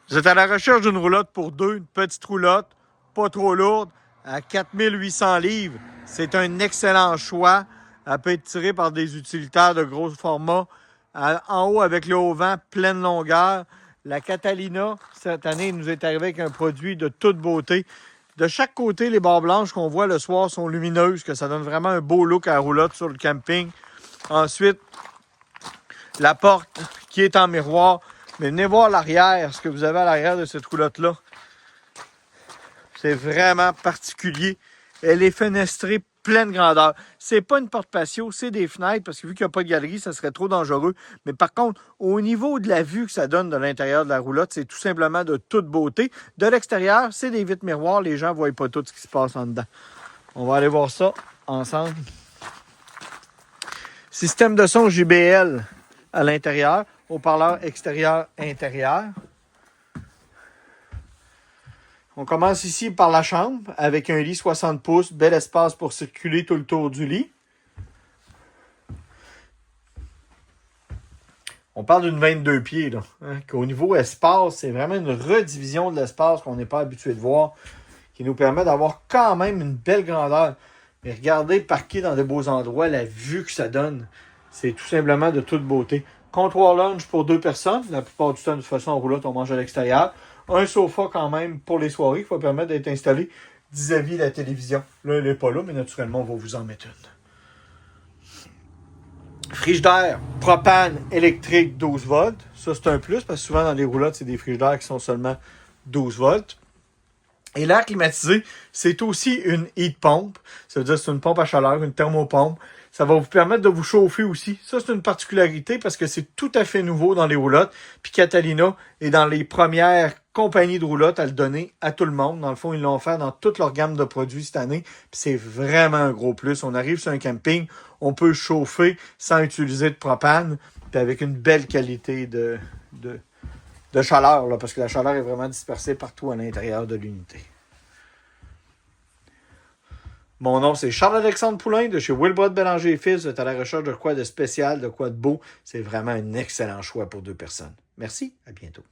Vous êtes à la recherche d'une roulotte pour deux, une petite roulotte, pas trop lourde, à 4800 livres. C'est un excellent choix. Elle peut être tirée par des utilitaires de gros format. En haut, avec le haut vent, pleine longueur. La Catalina, cette année, nous est arrivée avec un produit de toute beauté. De chaque côté, les barres blanches qu'on voit le soir sont lumineuses, que ça donne vraiment un beau look à la roulotte sur le camping. Ensuite, la porte qui est en miroir. Mais venez voir l'arrière, ce que vous avez à l'arrière de cette roulotte-là. C'est vraiment particulier. Elle est fenestrée pleine grandeur. C'est pas une porte patio, c'est des fenêtres, parce que vu qu'il n'y a pas de galerie, ça serait trop dangereux. Mais par contre, au niveau de la vue que ça donne de l'intérieur de la roulotte, c'est tout simplement de toute beauté. De l'extérieur, c'est des vitres miroirs. Les gens ne voient pas tout ce qui se passe en dedans. On va aller voir ça ensemble. Système de son JBL à l'intérieur. Haut-parleur extérieur-intérieur. On commence ici par la chambre avec un lit 60 pouces, bel espace pour circuler tout le tour du lit. On parle d'une 22 pieds, là. Hein, qu'au niveau espace, c'est vraiment une redivision de l'espace qu'on n'est pas habitué de voir, qui nous permet d'avoir quand même une belle grandeur. Mais regardez, parquer dans de beaux endroits, la vue que ça donne, c'est tout simplement de toute beauté. Comptoir lunch pour deux personnes. La plupart du temps, de toute façon, en roulotte, on mange à l'extérieur. Un sofa quand même pour les soirées qui va permettre d'être installé vis-à-vis de la télévision. Là, elle n'est pas là, mais naturellement, on va vous en mettre une. Frigidaire, propane, électrique, 12 volts. Ça, c'est un plus, parce que souvent, dans les roulottes, c'est des frigidaires qui sont seulement 12 volts. Et l'air climatisé, c'est aussi une heat pump. Ça veut dire que c'est une pompe à chaleur, une thermopompe. Ça va vous permettre de vous chauffer aussi. Ça, c'est une particularité parce que c'est tout à fait nouveau dans les roulottes. Puis Catalina est dans les premières compagnies de roulottes à le donner à tout le monde. Dans le fond, ils l'ont fait dans toute leur gamme de produits cette année. Puis c'est vraiment un gros plus. On arrive sur un camping, on peut chauffer sans utiliser de propane, puis avec une belle qualité de chaleur, là, parce que la chaleur est vraiment dispersée partout à l'intérieur de l'unité. Mon nom, c'est Charles-Alexandre Poulain de chez Wilbrod Bélanger et Fils. Vous êtes à la recherche de quoi de spécial, de quoi de beau. C'est vraiment un excellent choix pour deux personnes. Merci, à bientôt.